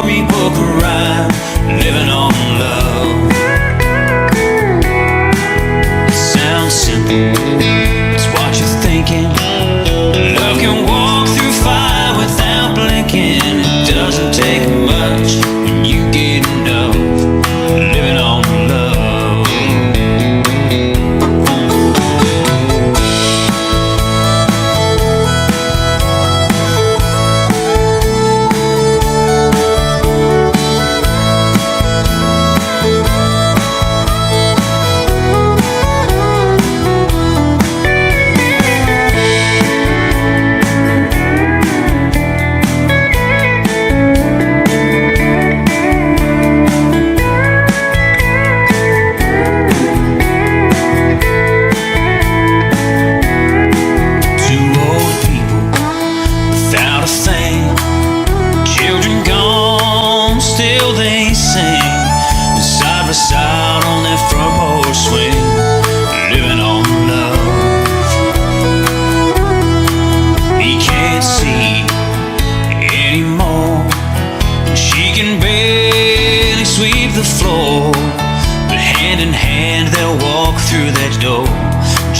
storybook rhyme, living on love. It sounds simple, it's what you're thinking. Love can walk through fire without blinking. It doesn't take much when you get enough, living on love.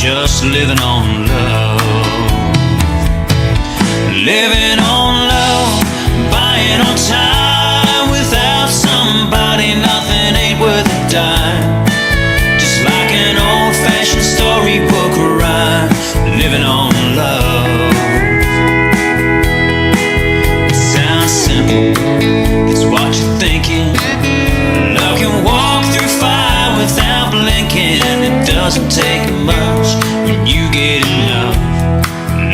Just living on love. Living on love, buying on time. Without somebody, nothing ain't worth a dime. Just like an old-fashioned storybook rhyme, living on love. It sounds simple, it's what you're thinking. Love can walk through fire without blinking. It doesn't take much when you get enough,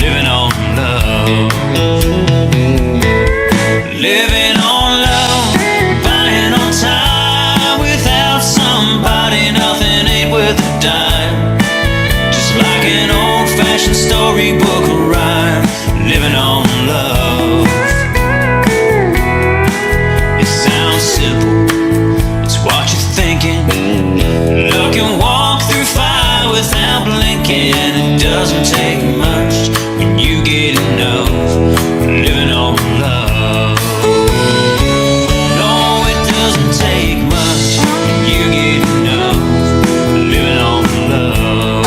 living on love. Living on love, buying on time. Without somebody, nothing ain't worth a dime. Just like an old-fashioned storybook rhyme, living on love. It sounds simple, it's what you're thinking. Love can walk through fire without blinking. It doesn't take much when you get enough, living on love. No, it doesn't take much when you get enough, living on love.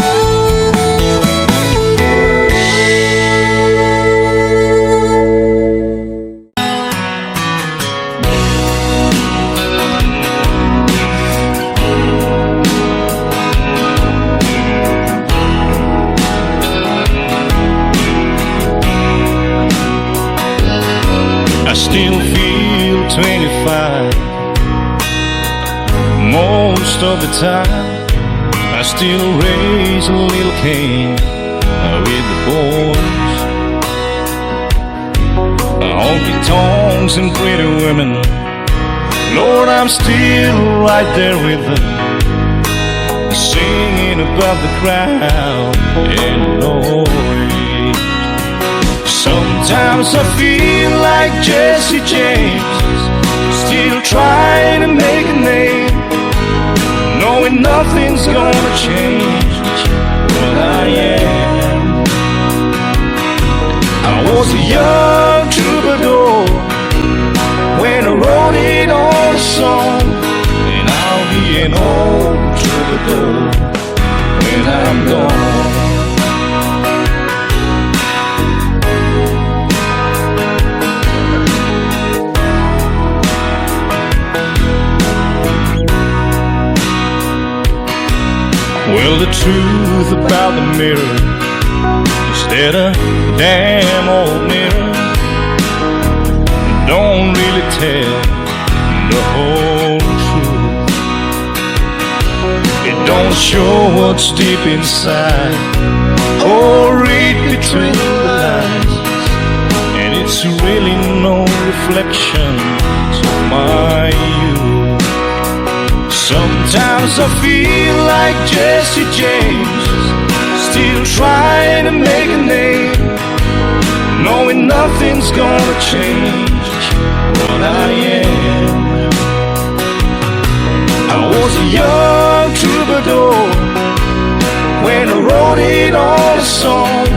I still feel 25 most of the time. I still raise a little Cain with the boys. Honky tonks and pretty women, Lord, I'm still right there with them, singing above the crowd and noise. Sometimes I feel like Jesse James, still trying to make a name, knowing nothing's gonna change what I am. I was a young troubadour when I wrote it on a song, and I'll be an old troubadour when I'm gone. Well, the truth about the mirror is that a damn old mirror don't really tell the whole truth. It don't show what's deep inside or read between the lines, and it's really no reflection of my youth. Sometimes I feel like Jesse James, still trying to make a name, knowing nothing's gonna change what I am. I was a young troubadour when I wrote it on a song,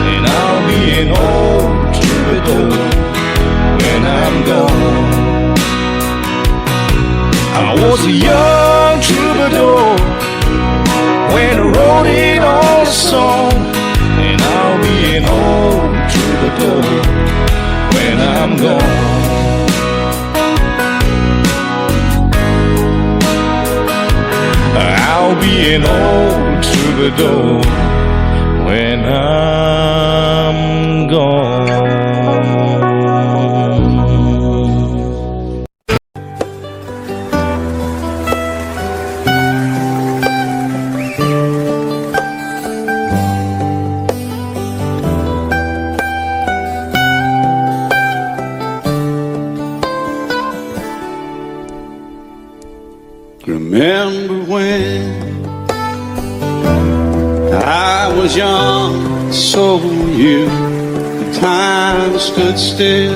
and I'll be an old troubadour when I'm gone. I was a young troubadour when I wrote it on a song, and I'll be an old troubadour when I'm gone. I'll be an old troubadour when I'm gone. Remember when I was young, so were you. The time stood still.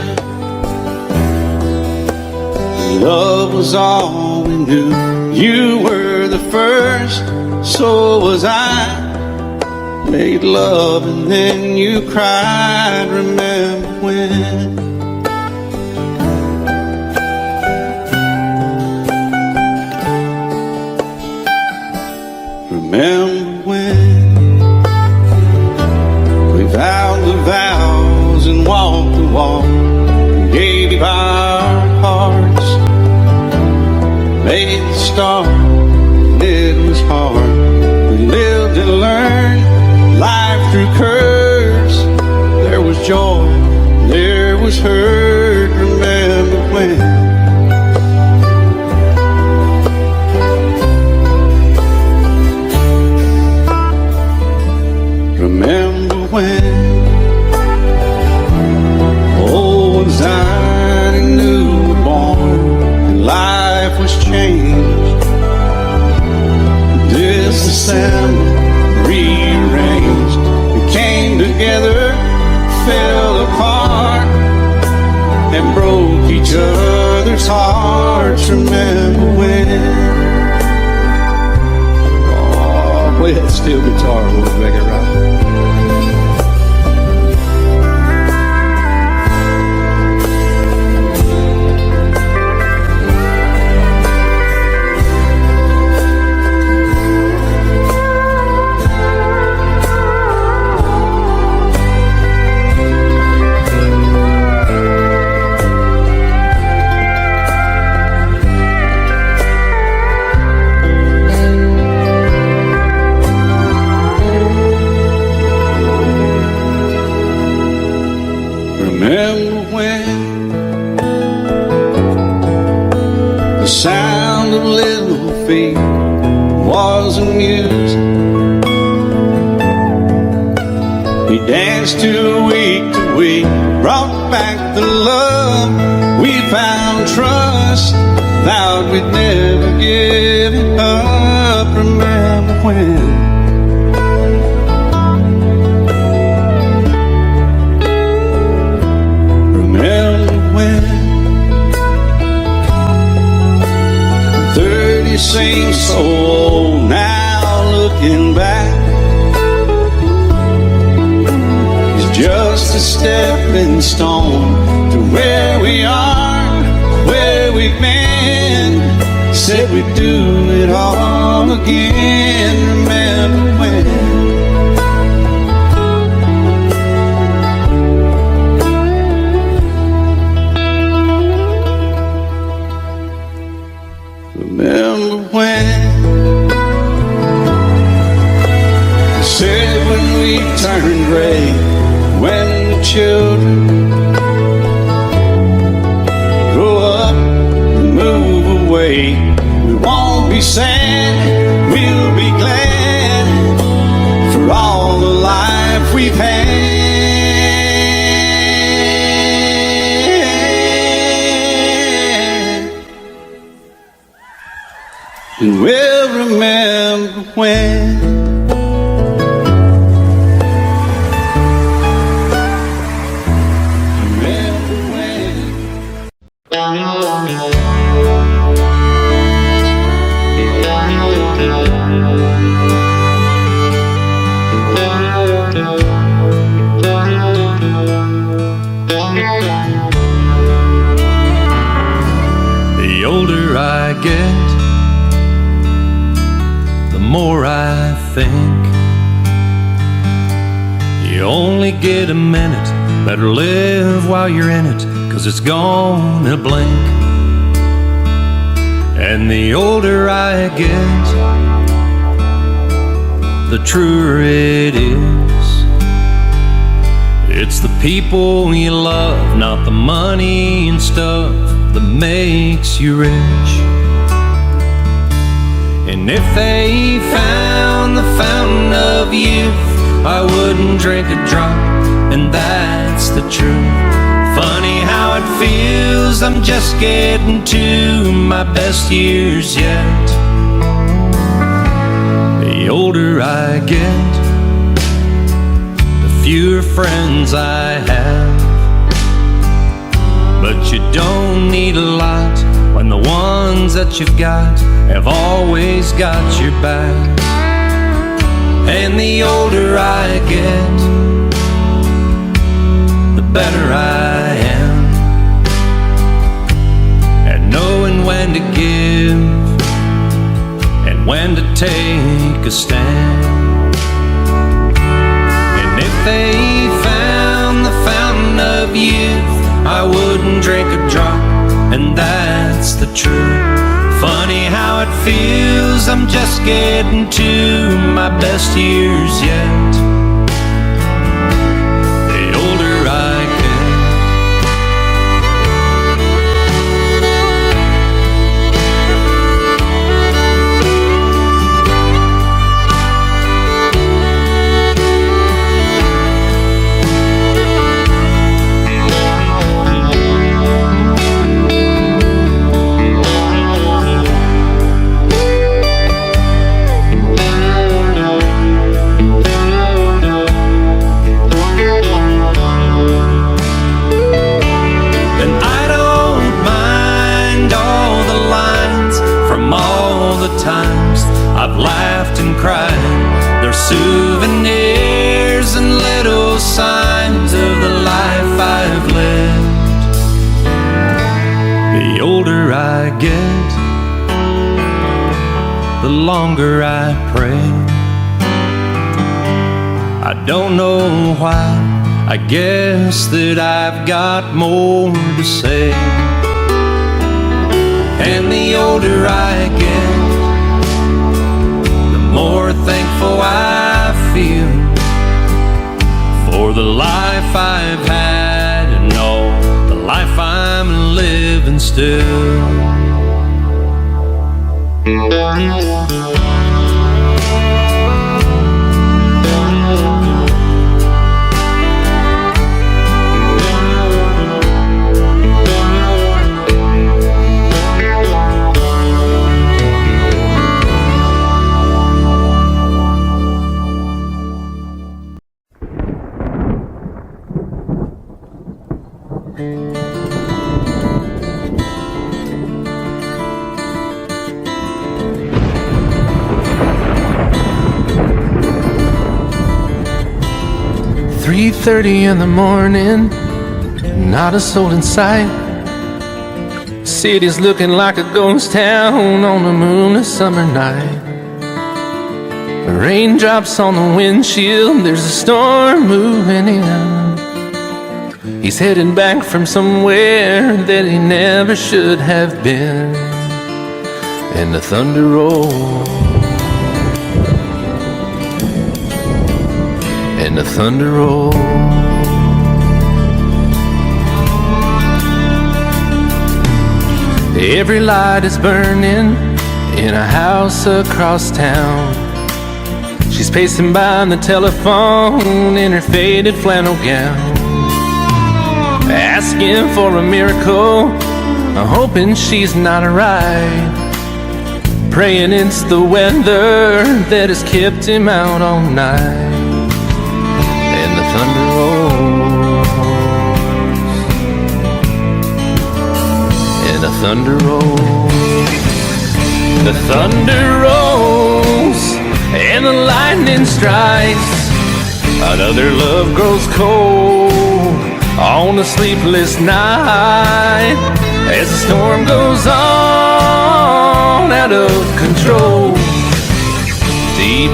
Love was all we knew. You were the first, so was I. Made love and then you cried. Remember when? Remember when we vowed the vows and walked the walk, gave our hearts, made the start, and it was hard. We lived and learned life through curves. There was joy, there was hurt. Remember when? Remember when old ones died and new were born, and life was changed, disassembled, rearranged. We came together, fell apart, and broke each other's hearts. Remember when? Oh, play that steel guitar, we'll make it right. Remember when the sound of little feet was a music we danced to week, brought back the love we found, trust, vowed we'd never give it up. Remember when? Seems so old now, looking back. It's just a stepping stone to where we are, where we've been. Said we'd do it all again. Remember when? Remember when? Said when we turned gray, when the children grow up and move away, we won't be sad, we'll be glad for all the life we've had. And we'll remember when. Remember when. The older I get, the more I think you only get a minute. Better live while you're in it, 'cause it's gone in a blink. And the older I get, the truer it is. It's the people you love, not the money and stuff, that makes you rich. And if they found the fountain of youth, I wouldn't drink a drop, and that's the truth. Funny how it feels, I'm just getting to my best years yet. The older I get, the fewer friends I have. But you don't need a lot when the ones that you've got have always got your back. And the older I get, the better I am at knowing when to give and when to take a stand. And if they found the fountain of youth, I wouldn't drink a drop, and that's the truth. Funny how it feels, I'm just getting to my best years yet. The older I get. Times I've laughed and cried, they're souvenirs and little signs of the life I've lived. The older I get, the longer I pray. I don't know why, I guess that I've got more to say. And the older I get, more thankful I feel for the life I've had and all the life I'm living still. 3:30 in the morning, not a soul in sight. City's looking like a ghost town on a moonless summer night. Raindrops on the windshield, there's a storm moving in. He's heading back from somewhere that he never should have been. And the thunder rolls, and the thunder rolls. Every light is burning in a house across town. She's pacing by the telephone in her faded flannel gown, asking for a miracle, hoping she's not right, praying it's the weather that has kept him out all night. And the thunder rolls, and the thunder rolls. The thunder rolls, and the lightning strikes. Another love grows cold on a sleepless night as the storm goes on.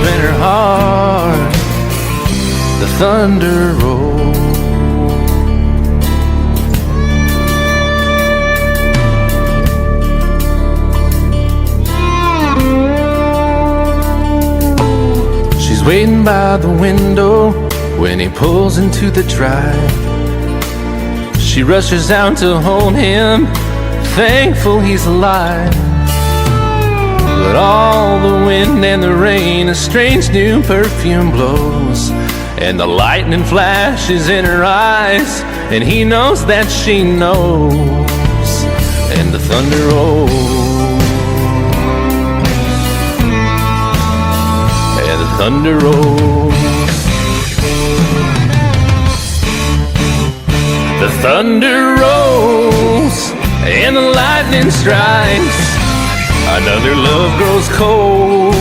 in her heart, the thunder rolls. She's waiting by the window when he pulls into the drive. She rushes out to hold him, thankful he's alive. But all the wind and the rain, a strange new perfume blows, and the lightning flashes in her eyes, and he knows that she knows, and the thunder rolls, and the thunder rolls. The thunder rolls and the lightning strikes. Another love grows cold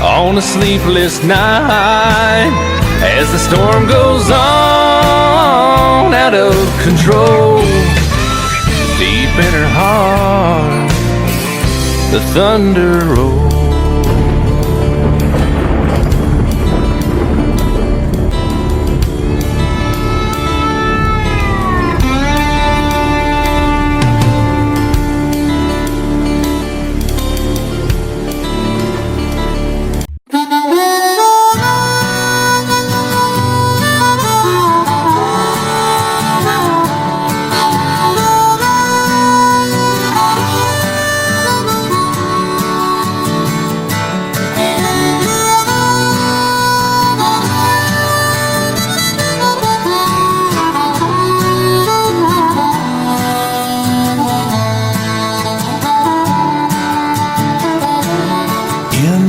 on a sleepless night, as the storm goes on out of control. Deep in her heart, the thunder rolls.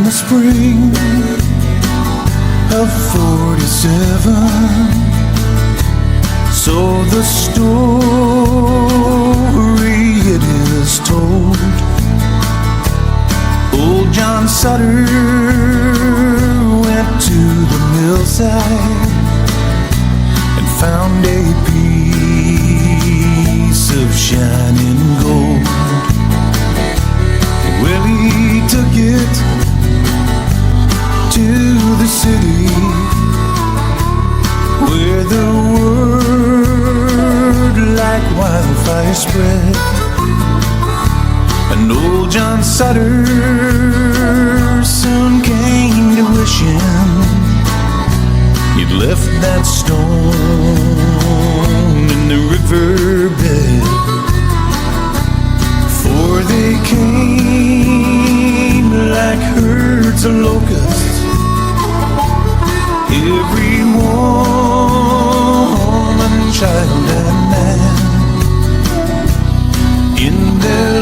Spring of 47, so the story it is told. Old John Sutter went to the millside and found a piece of shining gold. Well, he took it to the city, where the word like wildfire spread, and old John Sutter soon came to wishing he'd left that stone in the riverbed, for they came like herds of locusts, every woman, child, and man, in their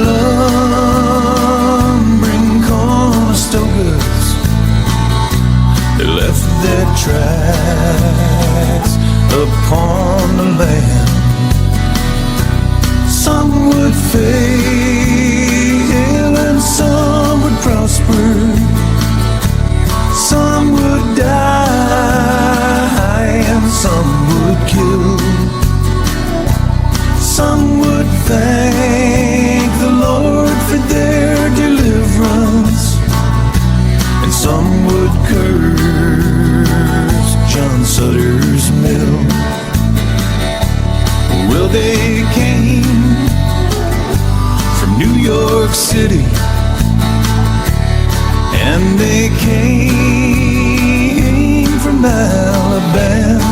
lumbering Conestogas. They left their tracks upon the land. Some would fail and some would prosper, some would die and some would kill. Some would thank the Lord for their deliverance, and some would curse John Sutter's mill. Well, they came from New York City, and they came from Alabama,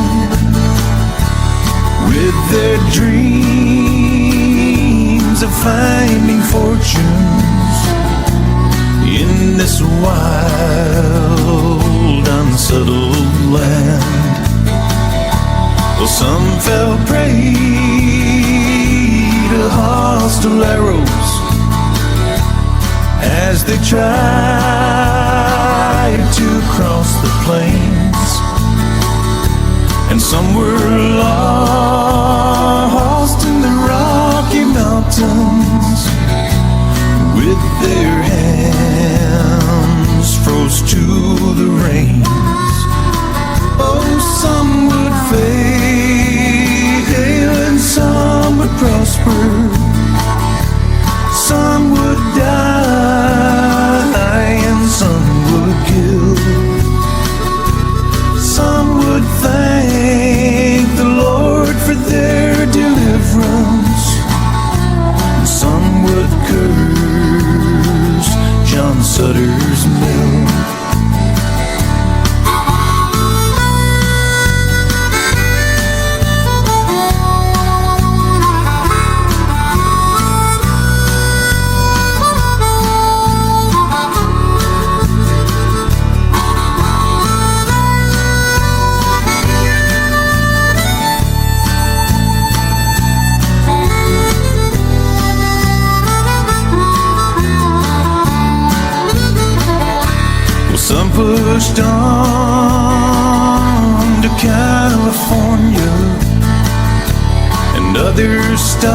with their dreams of finding fortunes in this wild, unsettled land. Well, some fell prey to hostile arrows as they tried to cross the plains, and some were lost in the Rocky Mountains, with their hands froze to the rains. Oh, some would fail and some would prosper, some would die and some would kill. Some pushed on to California, and others stopped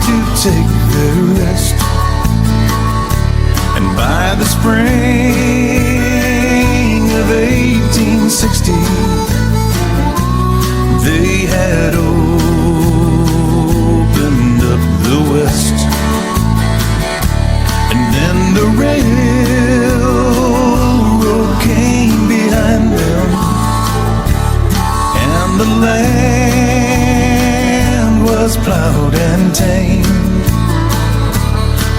to take their rest. And by the spring of 1860, they had opened up the West. And then the railroad came behind them, and the land was plowed and tamed.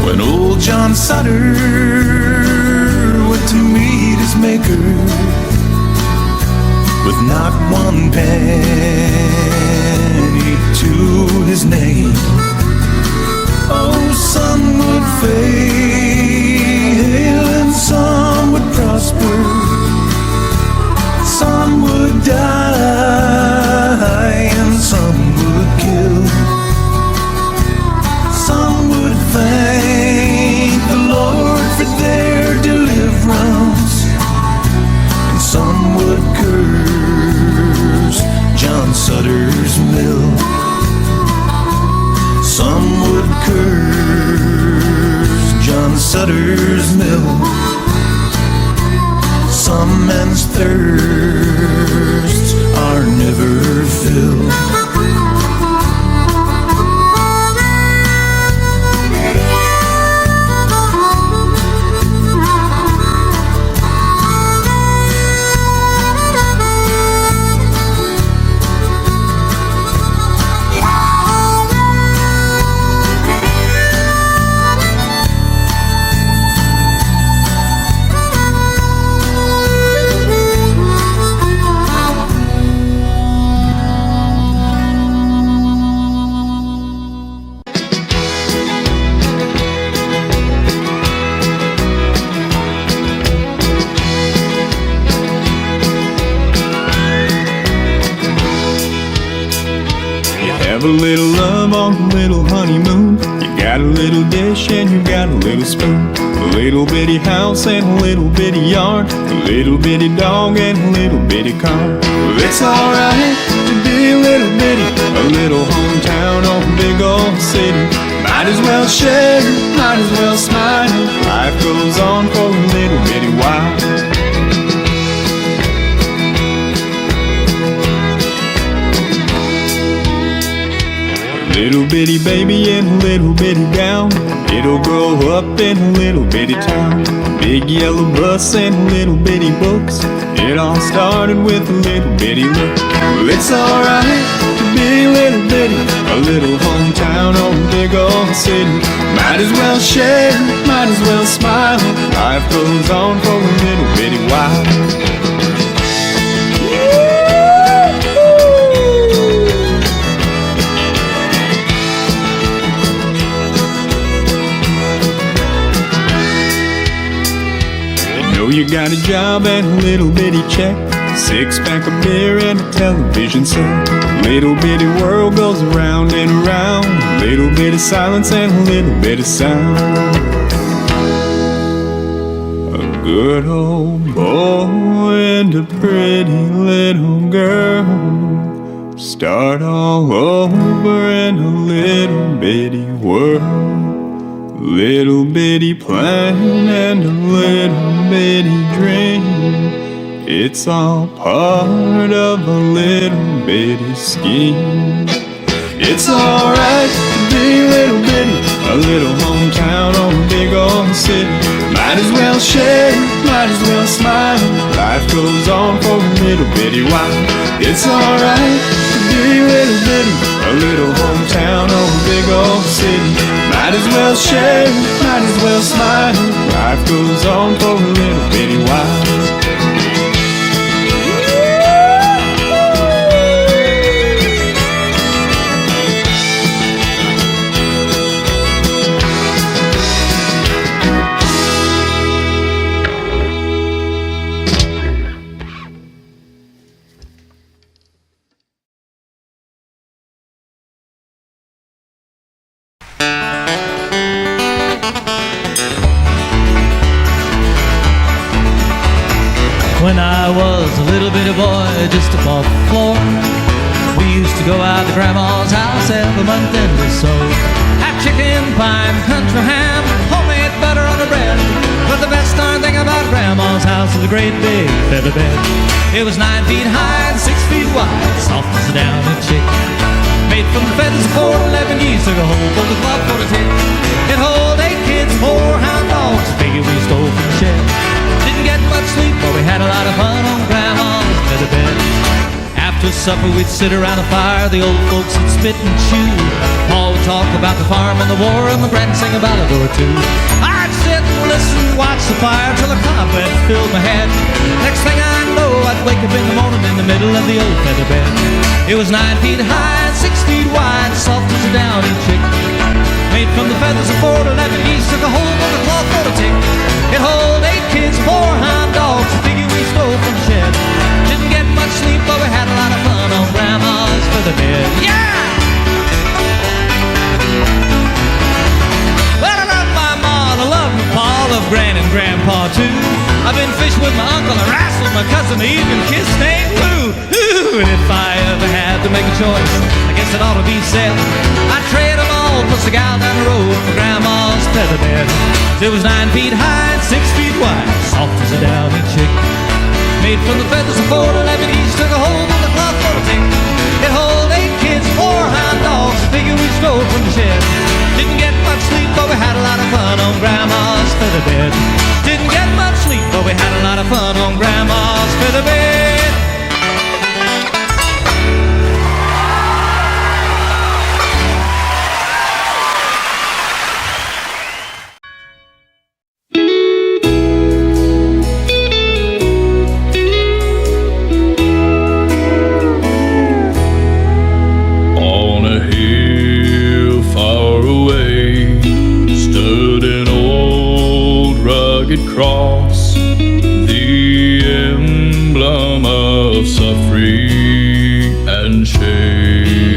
When old John Sutter went to meet his maker with not one penny to his name, oh, some would fail and some would prosper, some would die and some would kill. Some would thank the Lord for their deliverance, and some would curse John Sutter's mill. Some would curse John Sutter's mill. Some men's thirsts are never filled. Have a little love on a little honeymoon. You got a little dish and you got a little spoon. A little bitty house and a little bitty yard. A little bitty dog and a little bitty car. Well, it's alright to be a little bitty. A little hometown or a big old city. Might as well share, might as well smile. Life goes on for a little bitty while. Little bitty baby in a little bitty gown. It'll grow up in a little bitty town. Big yellow bus and little bitty books. It all started with a little bitty look. Well, it's alright to be a little bitty. A little hometown or a big old city. Might as well share, might as well smile. Life goes on for a little bitty while. You got a job and a little bitty check, 6-pack of beer and a television set. Little bitty world goes around and around. Little bit of silence and a little bit of sound. A good old boy and a pretty little girl start all over in a little bitty world. Little bitty plan and a little bitty dream. It's all part of a little bitty scheme. It's alright to be a little bitty. A little hometown or a big old city. Might as well share, might as well smile. Life goes on for a little bitty while. It's alright to be a little bitty. A little hometown or a big old city. Might as well share, might as well smile. Life goes on for a little bitty while. just above the floor. We used to go out to Grandma's house every month in or so. Have chicken pie and country ham, homemade butter on the bread. But the best darn thing about Grandma's house was a great big feather bed. It was 9 feet high and 6 feet wide, soft as a downy chick. Made from the feathers of 4 to 11 years, took a whole full of club for the tick. It hold 8 kids, 4 hound dogs, figure we stole from the shed. Didn't get much sleep, but we had a lot of fun on Grandma's feather bed. After supper we'd sit around a fire, the old folks would spit and chew. Pa would talk about the farm and the war, and my grand sing a ballad or two. I'd sit and listen, watch the fire till a cobweb filled my head. Next thing I know, I'd wake up in the morning in the middle of the old feather bed. It was 9 feet high and 6 feet wide, soft as a downy chick. Made from the feathers of 4 to 11 geese, took a hold on the cloth for the tick. It hold 8 kids, 4 hound dogs, a figure we stole from the shed. Didn't get much sleep, but we had a lot of fun on Grandma's feather bed. Yeah! Well, I love my ma, I love my pa, I love Gran and Grandpa too. I've been fishing with my uncle, I wrestled my cousin, I even kissed Aunt Lou. Ooh, and if I ever had to make a choice, I guess it ought to be said, I'd trade them all plus the gal down the road for Grandma's feather bed. It was 9 feet high and 6 feet wide, soft as a downy chick. Made from the feathers of 4 to 11 each, took a hold on the cloth for a tick. It hold 8 kids, 4 hound dogs, a figure we stole from the shed. Didn't get much sleep, but we had a lot of fun on Grandma's feather bed. Didn't get much sleep, but we had a lot of fun on Grandma's feather bed. Cross, the emblem of suffering and shame.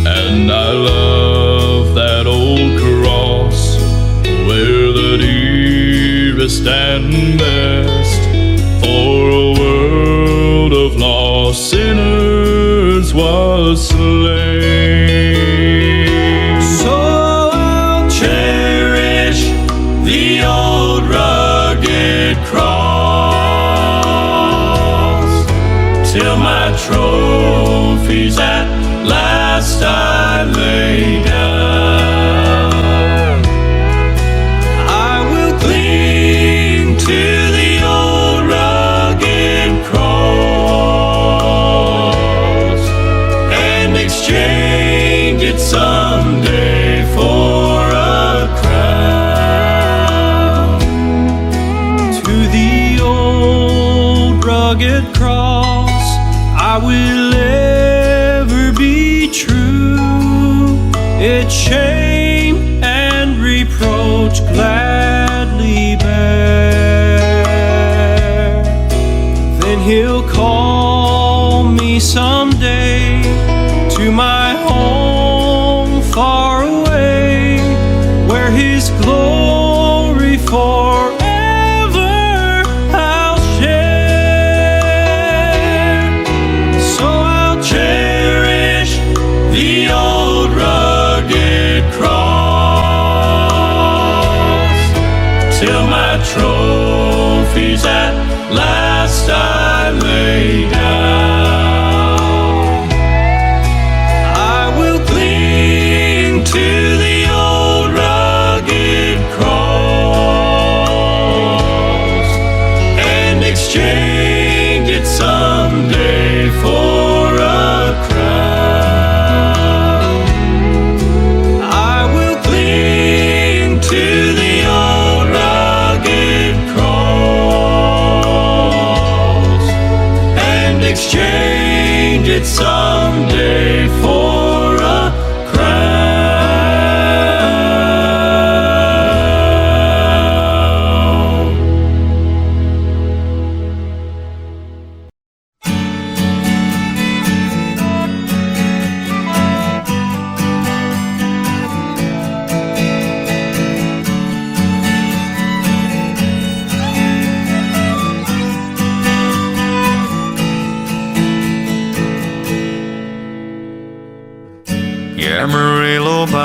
And I love that old cross where the dearest and best for a world of lost sinners was slain. So I'll cherish the old rugged cross till my trophies at last I lay down. I will cling to the old rugged cross and exchange it someday for a crown. Rugged cross, I will ever be true. Its shame and reproach gladly bear. Then he'll call me someday to my home far away, where his glory forever till my trophies at last I lay down. I will cling to the old rugged cross and exchange it someday for a crown. I will cling to the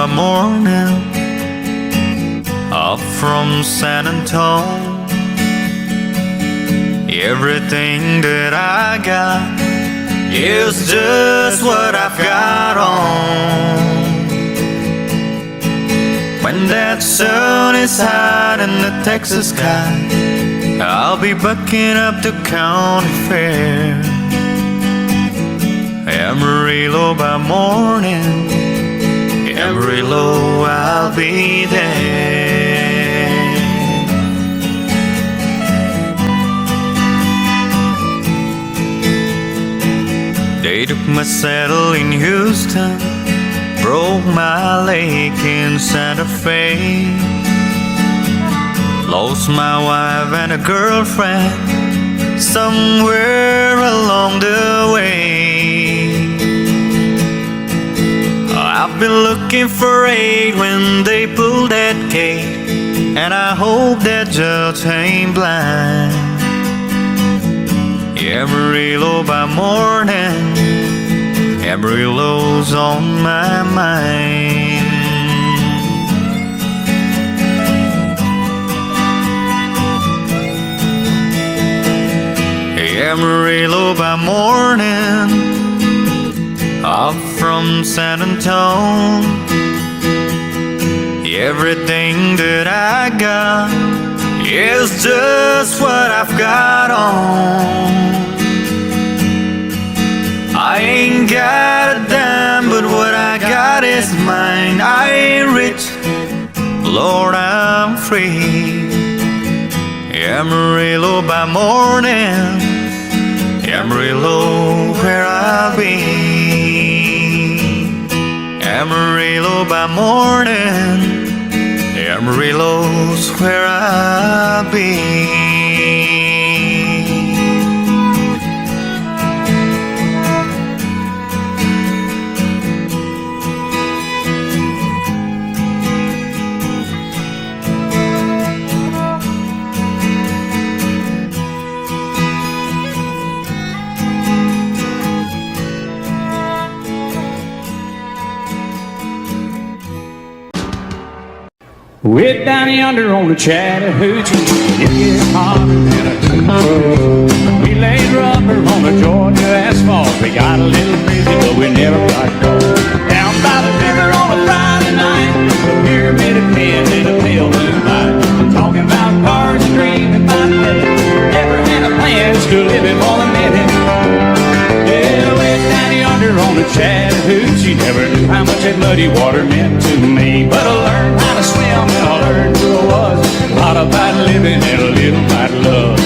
by morning, up from San Antonio. Everything that I got is just what I've got on. When that sun is hot in the Texas sky, I'll be bucking up to county fair. Amarillo by morning, Amarillo, I'll be there. They took my saddle in Houston, broke my leg in Santa Fe, lost my wife and a girlfriend somewhere along the way. I've been looking for aid when they pulled that gate, and I hope that judge ain't blind. Amarillo by morning, Amarillo's on my mind. Amarillo by morning, up from San Antonio. Everything that I got is just what I've got on. I ain't got a dime, but what I got is mine. I ain't rich, Lord, I'm free. Amarillo by morning, Amarillo, where I'll be. Amarillo by morning, Amarillo's where I'll be. Way down yonder on the Chattahoochee, it gets hotter than a cookie. We laid rubber on the Georgia asphalt. We got a little busy, but we never got caught. Down by the river on a Friday night, a pyramid of cans in a pale moonlight, talking about cars and dreaming about living. Never had a plan, still living for the minute. Yeah, way down yonder on the Chattahoochee, never knew how much that muddy water meant to me, but I learned how to swim and I learned who I was. A lot about living and a little about love.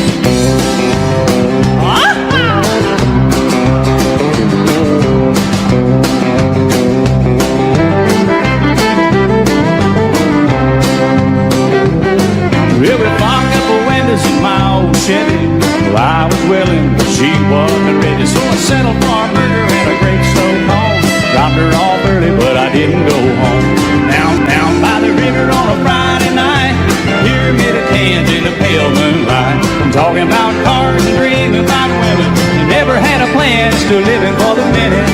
Well, we fogged up the windows in my old Chevy. Well, I was willing, but she wasn't ready, so I settled for a burger and a great slow cone. Dropped her off early, but I didn't go home. Down by the river on a Friday night, pyramid of cans in the pale moonlight. I'm talking about cars and dreaming about women. Never had a plan, still living for the minute.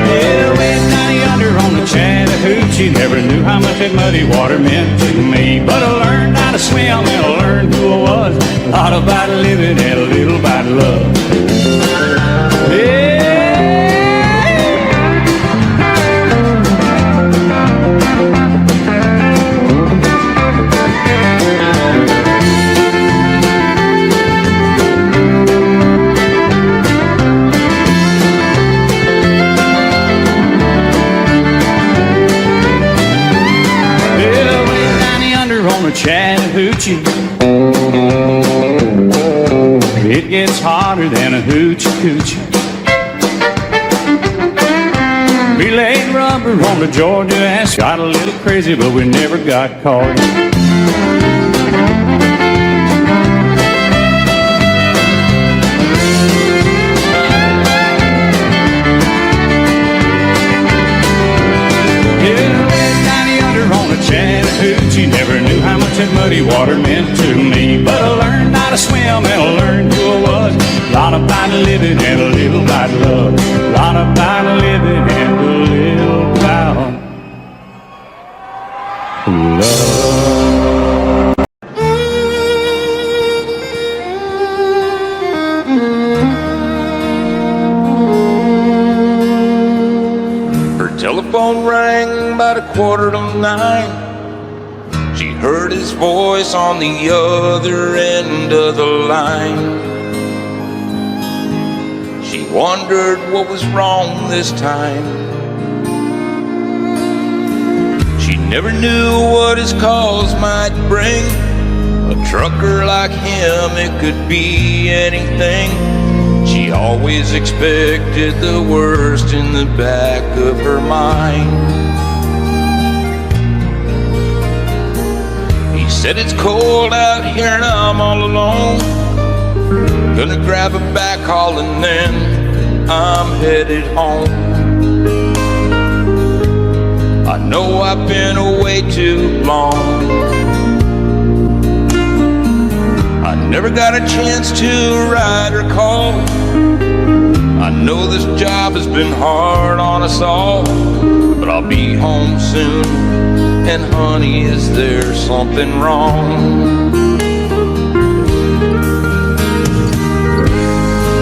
Yeah, way down yonder on the Chattahoochee, never knew how much that muddy water meant to me, but I learned how to swim and I learned who I was. A lot about living and a little about love. Yeah. Chattahoochee, it gets hotter than a hoochie coochie. We laid rubber on the Georgia ass, got a little crazy, but we never got caught. Chattahoochee, never knew how much that muddy water meant to me, but I learned how to swim and I learned who I was. A lot about living and a little about love. A lot about living and a little about love. Her telephone rang about 8:45. She heard his voice on the other end of the line. She wondered what was wrong this time. She never knew what his calls might bring. A trucker like him, it could be anything. She always expected the worst in the back of her mind. He said it's cold out here and I'm all alone. Gonna grab a backhaul and then I'm headed home. I know I've been away too long. I never got a chance to ride or call. I know this job has been hard on us all, but I'll be home soon. And honey, is there something wrong?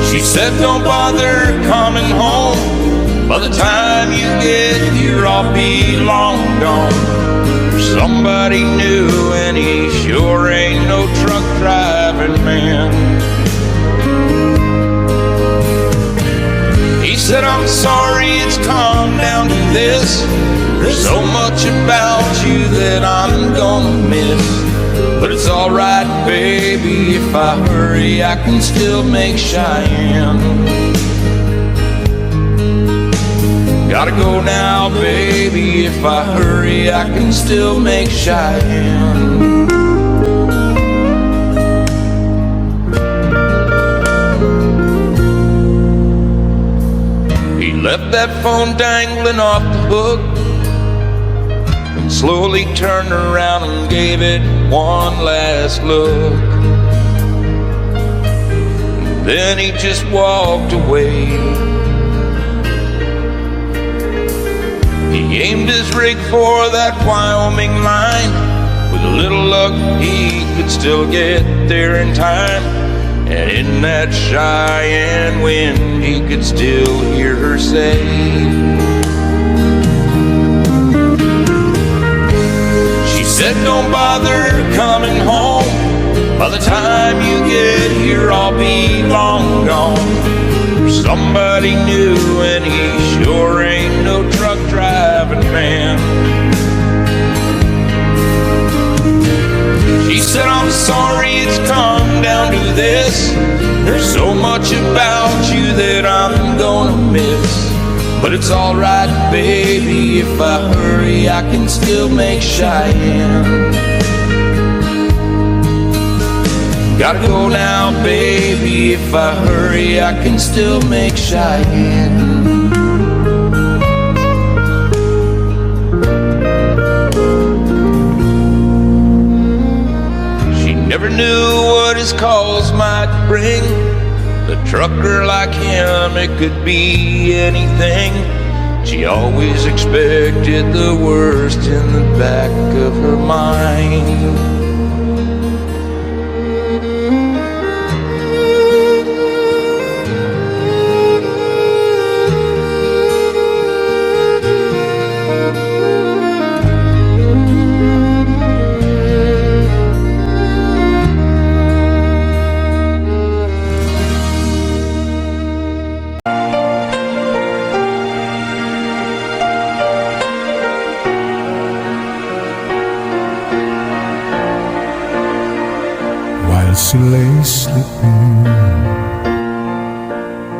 She said don't bother coming home. By the time you get here I'll be long gone. There's somebody new and he sure ain't no truck driving man. He said I'm sorry it's come down to this. There's so much about you that I'm gonna miss. But it's alright baby, if I hurry I can still make Cheyenne. Gotta go now baby, if I hurry I can still make Cheyenne. He left that phone dangling off the hook and slowly turned around and gave it one last look. Then he just walked away. He aimed his rig for that Wyoming line. With a little luck he could still get there in time. And in that Cheyenne wind he could still hear her say, she said don't bother coming home. By the time you get here I'll be long gone. There's somebody new and he sure ain't no truck driving man. She said I'm sorry it's come down to this. There's so much about you that I'm gonna miss. But it's alright baby, if I hurry I can still make Cheyenne. Gotta go now baby, if I hurry I can still make Cheyenne. Never knew what his calls might bring. A trucker like him, it could be anything. She always expected the worst in the back of her mind. She lay sleeping.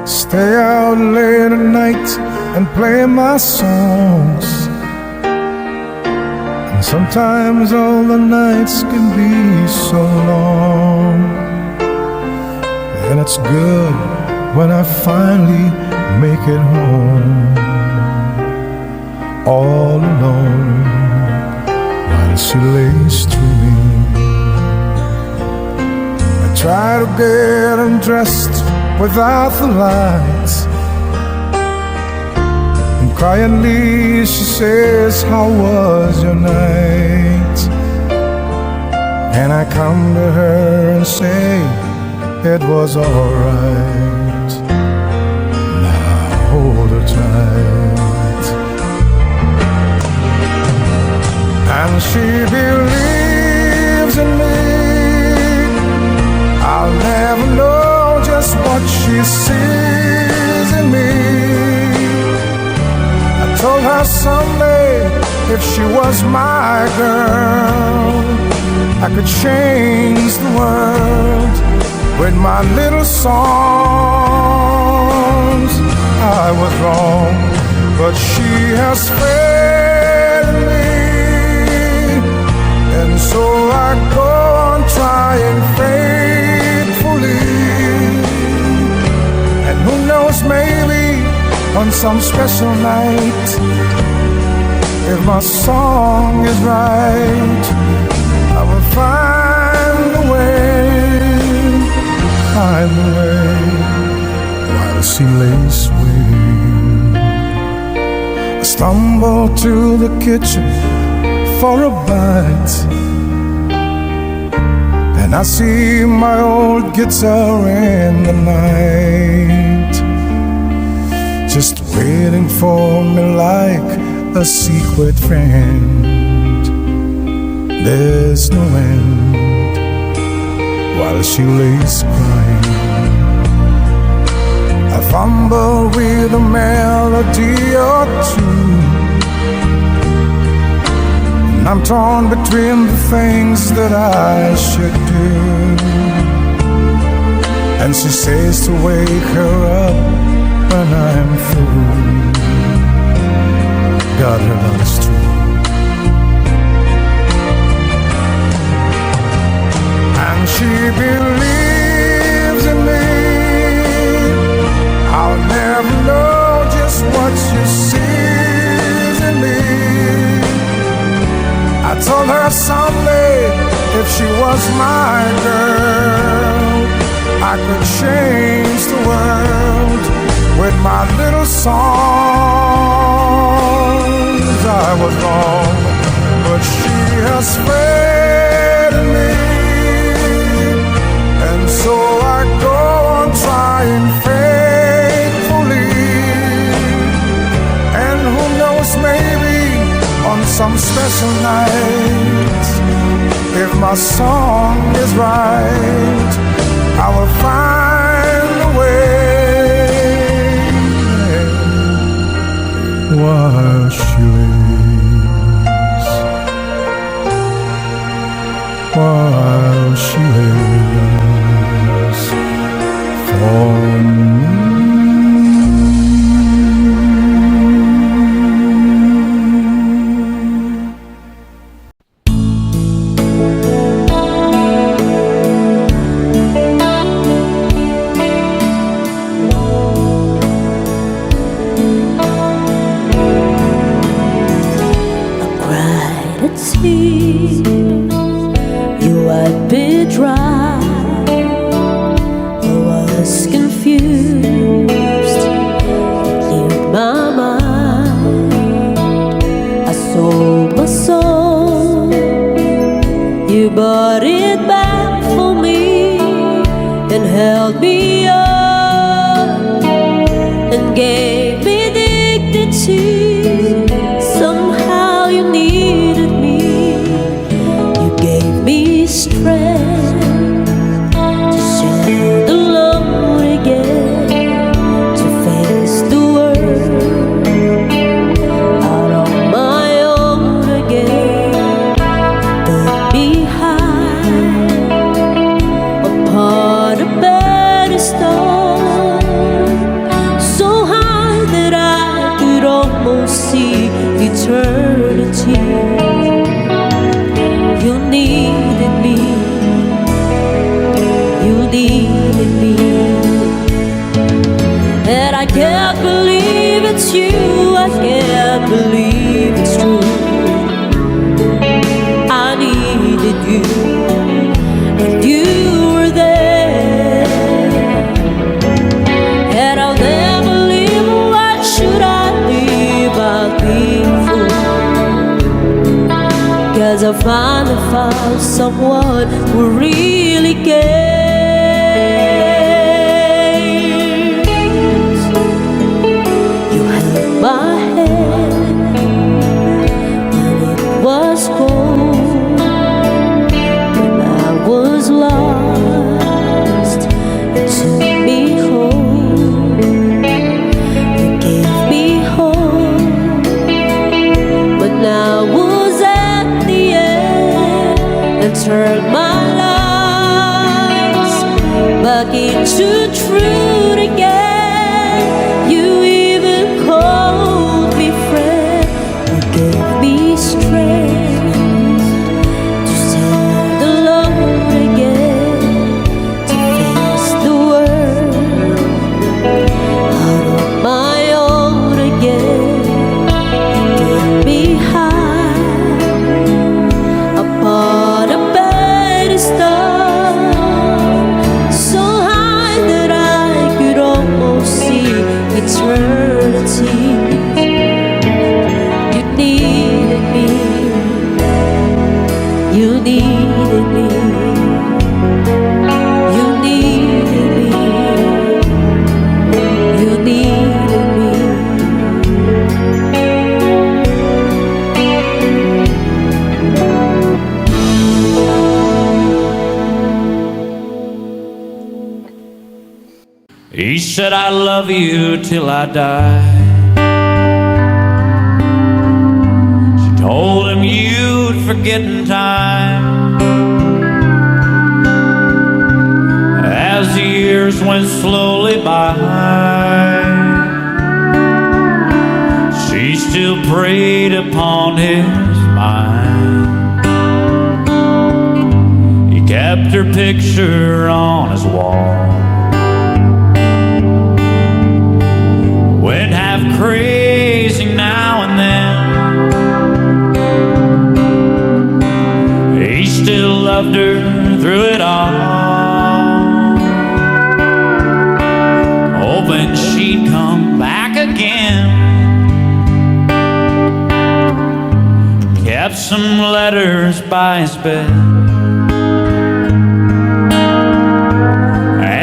Stay out late at night and play my songs. And sometimes all the nights can be so long. And it's good when I finally make it home, all alone, while she lays to me. Try to get undressed without the lights, and quietly she says, how was your night? and I come to her and say it was alright. Now hold her tight. And she believes in me. I'll never know just what she sees in me. I told her someday if she was my girl, I could change the world with my little songs. I was wrong, but she has failed me, and so I go on trying faithfully. And who knows, maybe on some special night, if my song is right, I will find a way while she lays waiting. I stumble to the kitchen for a bite, and I see my old guitar in the night, just waiting for me like a secret friend. There's no end while she lays crying. I fumble with a melody or two, and I'm torn between the things that I should do. And she says to wake her up when I'm through. God, her love is true. And she believes in me. I'll never know just what she sees in me. I told her someday if she was my girl, I could change the world with my little songs. I was wrong, but she has faith in me, and so I go on trying faithfully. And who knows, maybe on some special night, if my song is right, I will find a way while she lays, while she lays for me. Upon a pedestal 'cause I finally found someone who really cares. You held my hand when it was cold, when I was lost. You took me home, you gave me hope. But now I was at the end and turned my lives back into truth again. You even called me friend, you gave me strength to stand alone again, to face the world out on my own again. Get me high upon a pedestal, so high that I could almost see eternity. You needed me, you needed me, you needed me, you needed me. He said, I love you till I die. She told him you'd forget in time. As the years went slowly by, she still preyed upon his mind. He kept her picture on his wall, went half crazy now and then. He still loved her through it all, hoping she'd come back again. Kept some letters by his bed,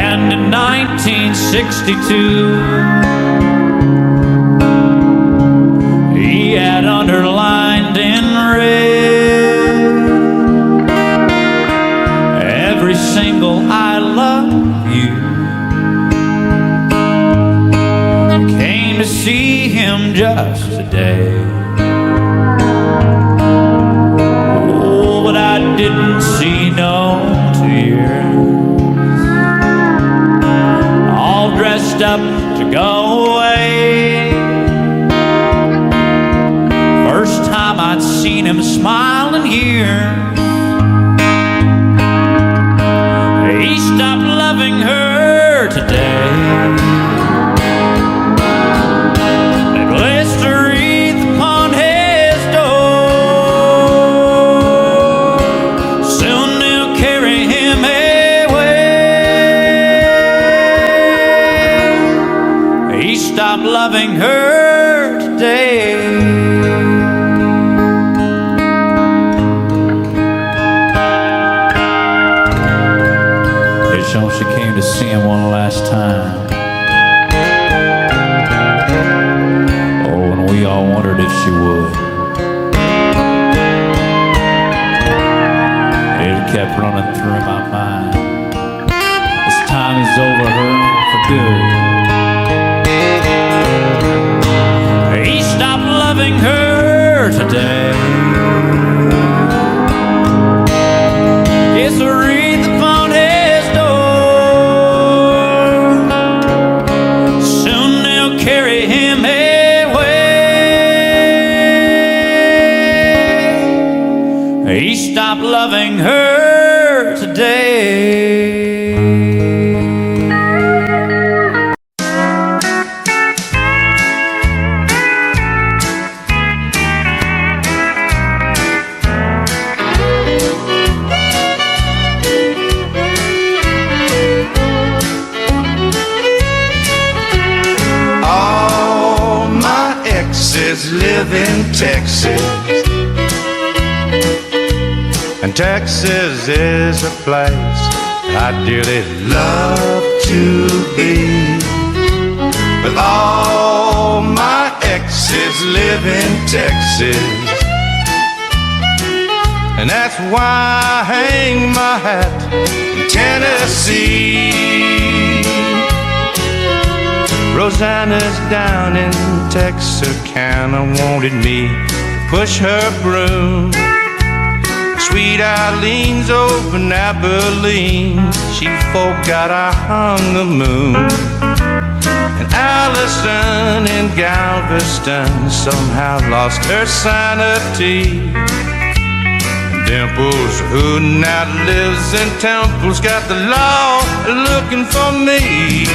and in 1962 he had underlined in red every single I love you. Came to see him just today. Oh, but I didn't see no tears. All dressed up to go away. First time I'd seen him smile in years. He stopped loving her today. They placed a wreath upon his door. Soon they'll carry him away. He stopped loving her today. She came to see him one last time. Oh, and we all wondered if she would. It kept running through my mind. This time is over her for good. He stopped loving her today. It's a wreath upon his door. Soon they'll carry him away. He stopped loving her today. Live in Texas. And Texas is a place I'd dearly love to be. But all my exes live in Texas, and that's why I hang my hat in Tennessee. Rosanna's down in Texarkana wanted me to push her broom. Sweet Eileen's over in Abilene, she forgot I hung the moon. And Allison in Galveston somehow lost her sanity. And Dimples, who now lives in Temple's got the law looking for me.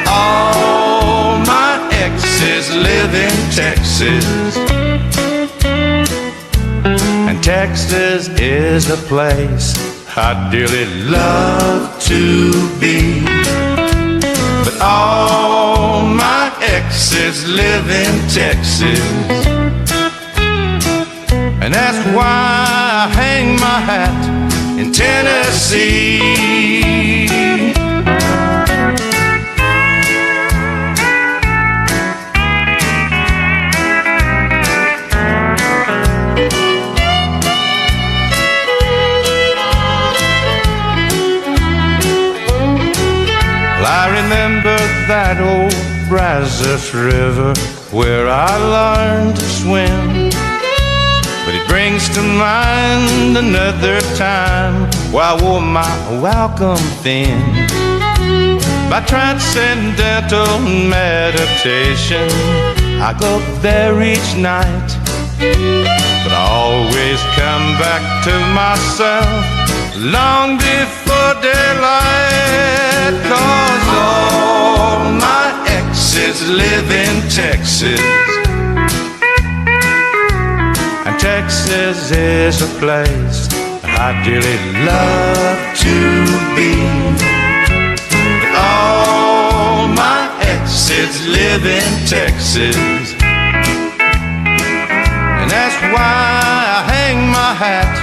All my exes live in Texas, and Texas is a place I'd dearly love to be. But all my exes live in Texas, and that's why I hang my hat in Tennessee. I remember that old Brazos River where I learned to swim, but it brings to mind another time where I wore my welcome thin. By transcendental meditation, I go there each night, but I always come back to myself long before daylight. 'Cause all my exes live in Texas, and Texas is a place I'd dearly love to be. But all my exes live in Texas, and that's why I hang my hat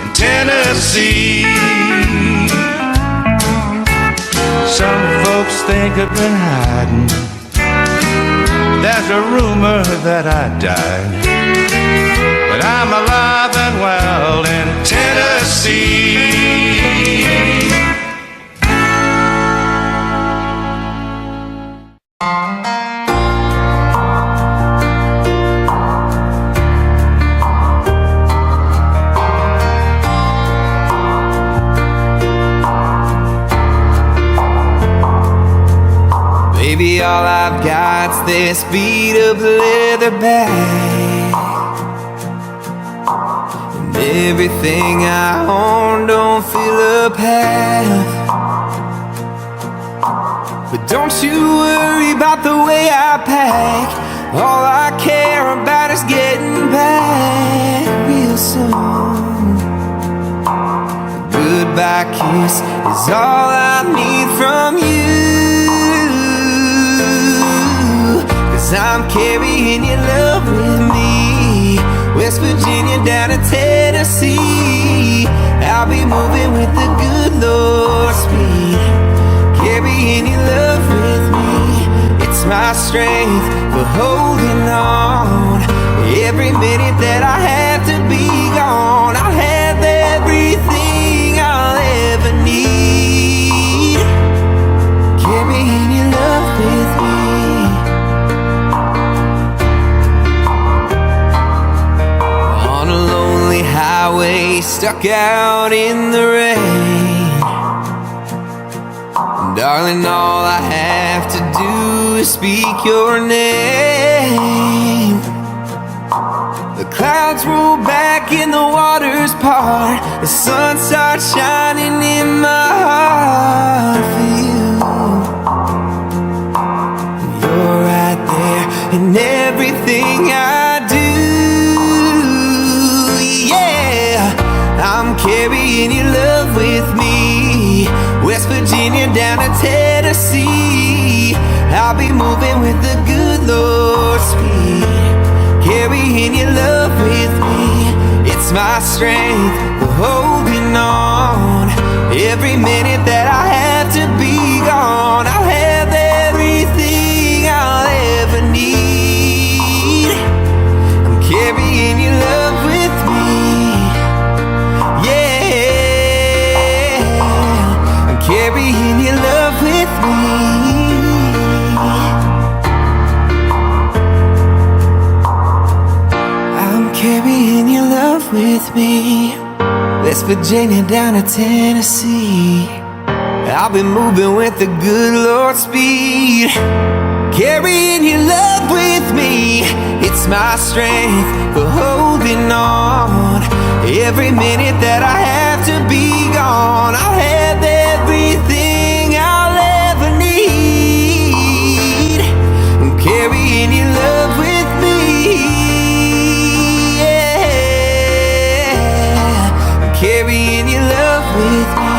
in Tennessee. Some folks think I've been hiding. There's a rumor that I died, but I'm alive and well in Tennessee. Baby, all I've got's this beat-up leather bag, and everything I own don't fill up half. But don't you worry about the way I pack. All I care about is getting back real soon. A goodbye kiss is all I need from you. I'm carrying your love with me, West Virginia down to Tennessee. I'll be moving with the good Lord's speed, carrying your love with me. It's my strength for holding on. Every minute that I have to be gone, I'll have everything I'll ever need, carrying your love with me. Highway, stuck out in the rain, darling, all I have to do is speak your name. The clouds roll back and the waters part, the sun starts shining in my heart for you. You're right there in everything I do. I'm carrying your love with me, West Virginia down to Tennessee. I'll be moving with the good Lord's speed, carrying your love with me. It's It's my strength for holding on. Every minute that I have to be gone, I'll have everything I'll ever need. I'm carrying your love with me. Yeah, I'm carrying your love with me. I'm carrying your love with me. West Virginia down to Tennessee, I'll be moving with the good Lord's speed. Carrying your love with me. It's my strength for holding on. Every minute that I have to be gone, I'll have everything I'll ever need. I'm carrying your love with me. Carrying your love with me.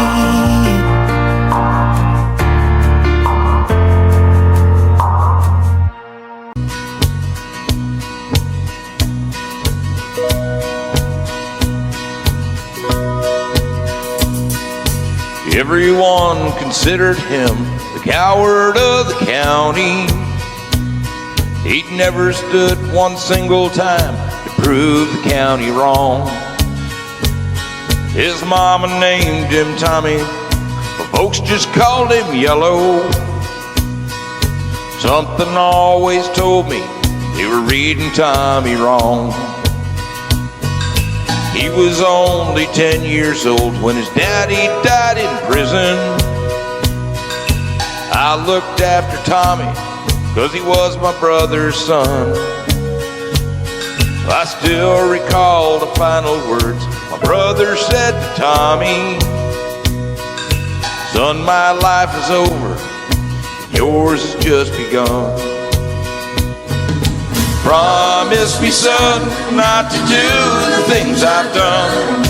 Everyone considered him the coward of the county. He'd never stood one single time to prove the county wrong. His mama named him Tommy, but folks just called him Yellow. Something always told me they were reading Tommy wrong. He was only 10 years old when his daddy died in prison. I looked after Tommy 'cause he was my brother's son. I still recall the final words my brother said to Tommy. Son, my life is over, yours has just begun. Promise me, son, not to do the things I've done.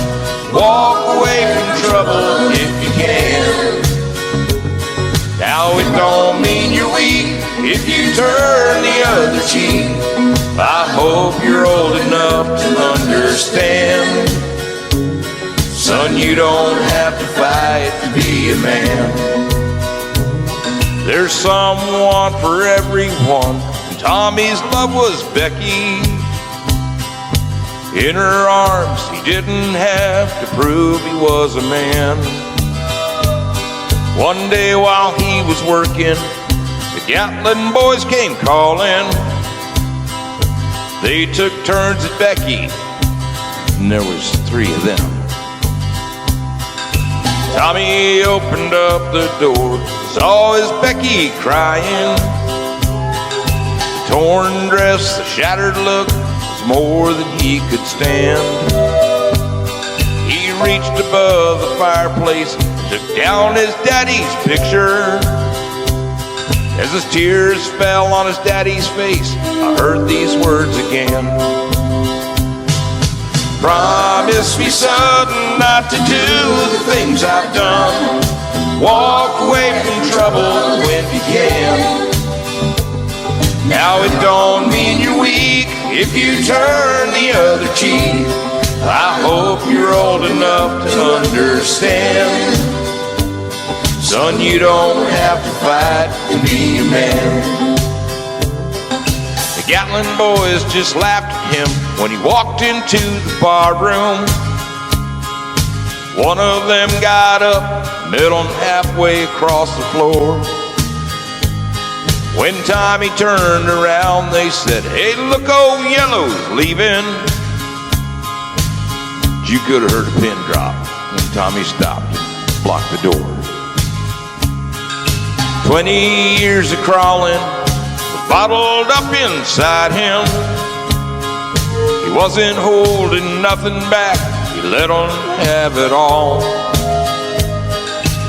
Walk away from trouble if you can. Now it don't mean you're weak if you turn the other cheek. I hope you're old enough to understand. Son, you don't have to fight to be a man. There's someone for everyone. Tommy's love was Becky. In her arms, he didn't have to prove he was a man. One day while he was working, the Gatlin boys came calling. They took turns at Becky, and there was 3 of them. Tommy opened up the door, saw his Becky crying. Torn dress, the shattered look was more than he could stand. He reached above the fireplace, took down his daddy's picture. As his tears fell on his daddy's face, I heard these words again. Promise me, son, not to do the things I've done. Walk away from trouble when you can. Now it don't mean you're weak if you turn the other cheek. I hope you're old enough to understand. Son, you don't have to fight to be a man. The Gatlin boys just laughed at him when he walked into the bar room. One of them got up, met him halfway across the floor. When Tommy turned around, they said, "Hey, look, old Yellow's leaving." You could have heard a pin drop when Tommy stopped and blocked the door. 20 years of crawling bottled up inside him. He wasn't holding nothing back, he let him have it all.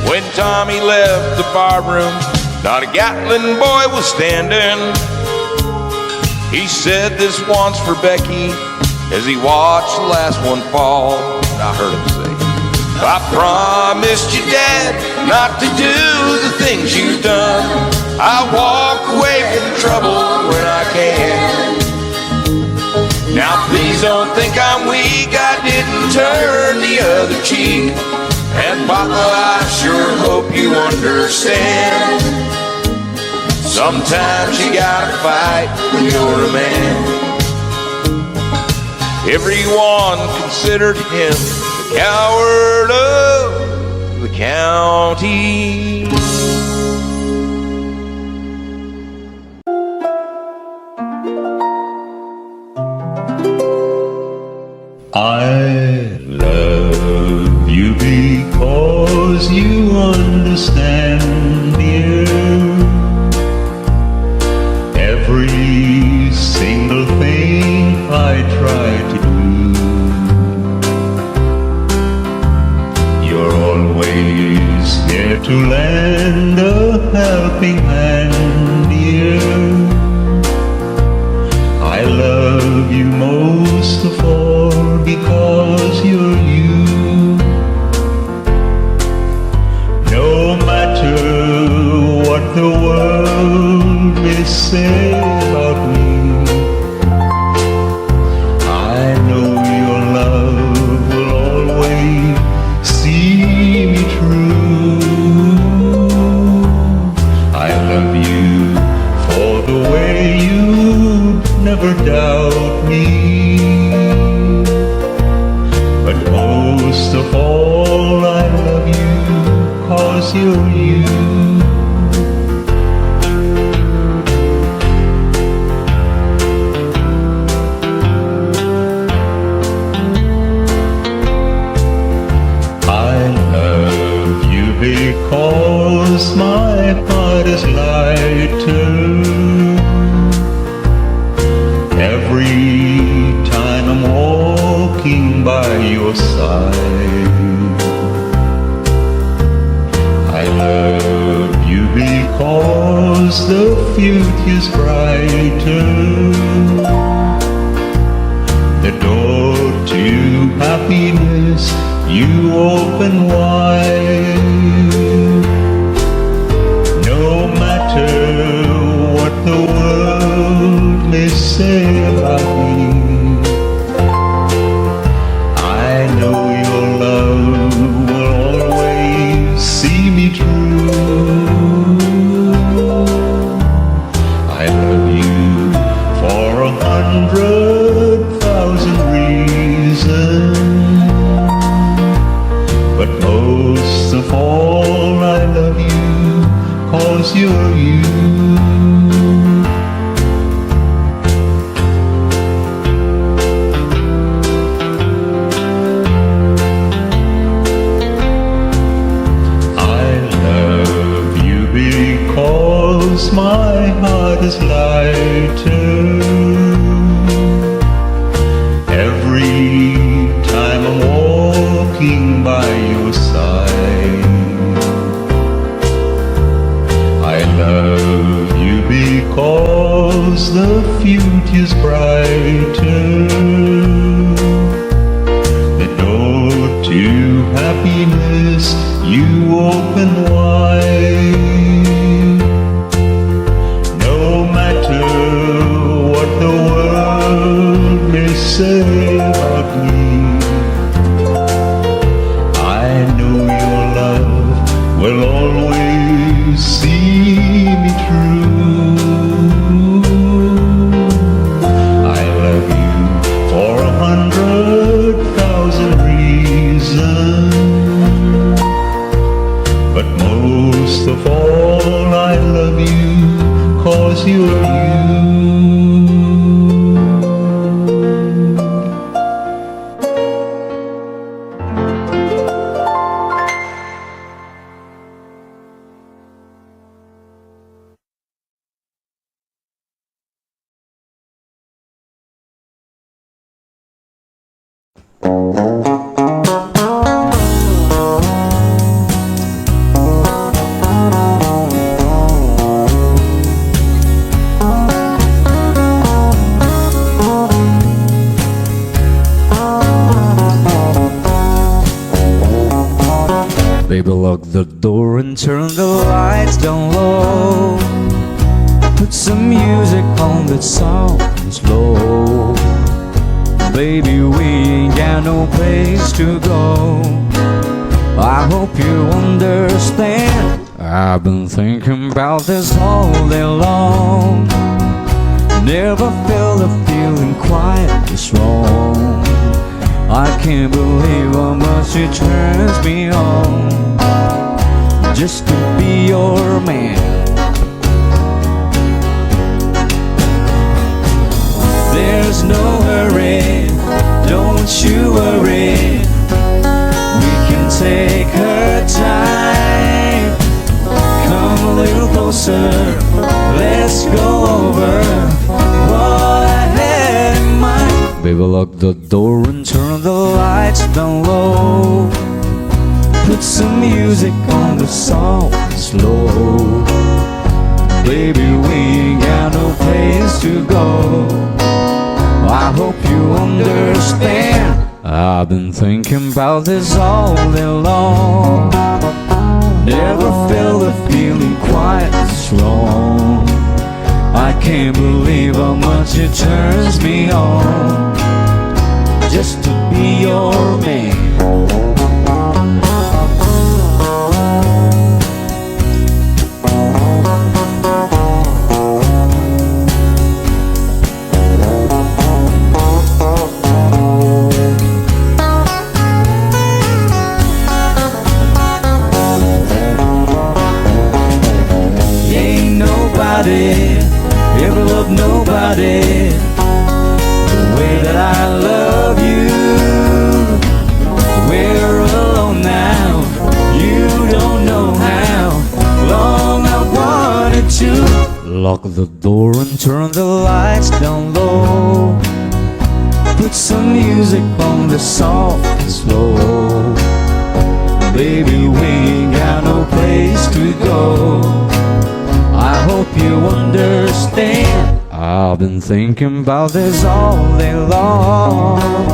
When Tommy left the bar room, not a Gatlin boy was standing. He said this once for Becky as he watched the last one fall. And I heard him say, "I promised you, Dad, not to do the things you've done. I walk away from trouble when I can. Now please don't think I'm weak, I didn't cheek. And Papa, I sure hope you understand. Sometimes you gotta fight when you're a man. Everyone considered him the coward of the county. I love you because you understand, dear, every single thing I try to do. You're always here to lend a helping hand, dear. I love you most of all because you're you. No matter what the world may say about me, I know your love will always see me through. I love you for the way you never doubt me, but most of all I love you 'cause you're you. I love you because my heart is lighter every time I'm walking by your side. I love you because the future's brighter. The door to happiness you open wide. No matter what the world may say about me, I know your love will always see me through. I love you for 100,000 reasons, but most of all I love you 'cause you're you. My heart is lighter every time I'm walking by your side. I love you because the future's brighter. The door to happiness you open wide. The world may say about me, I know your love will always see me through. I love you for 100,000 reasons, but most of all I love you 'cause you're you. Baby, lock the door and turn the lights down low. Put some music on that sound slow. Baby, we ain't got no place to go. I hope you understand. I've been thinking about this all day long. Never felt a feeling quite this wrong. I can't believe how much it turns me on just to be your man. There's no hurry, don't you worry. We can take her time. Come a little closer, let's go over what I had in mind. Baby, lock the door and turn the lights down low. Put some music on the soft and slow. Baby, we ain't got no place to go. I hope you understand. I've been thinking about this all day long. Never felt a feeling quite strong. I can't believe how much it turns me on just to be your man. Ever loved nobody the way that I love you. We're alone now, you don't know how long I wanted to. Lock the door and turn the lights down low. Put some music on the soft and slow. Baby, we ain't got no place to go. I hope you understand. I've been thinking about this all day long.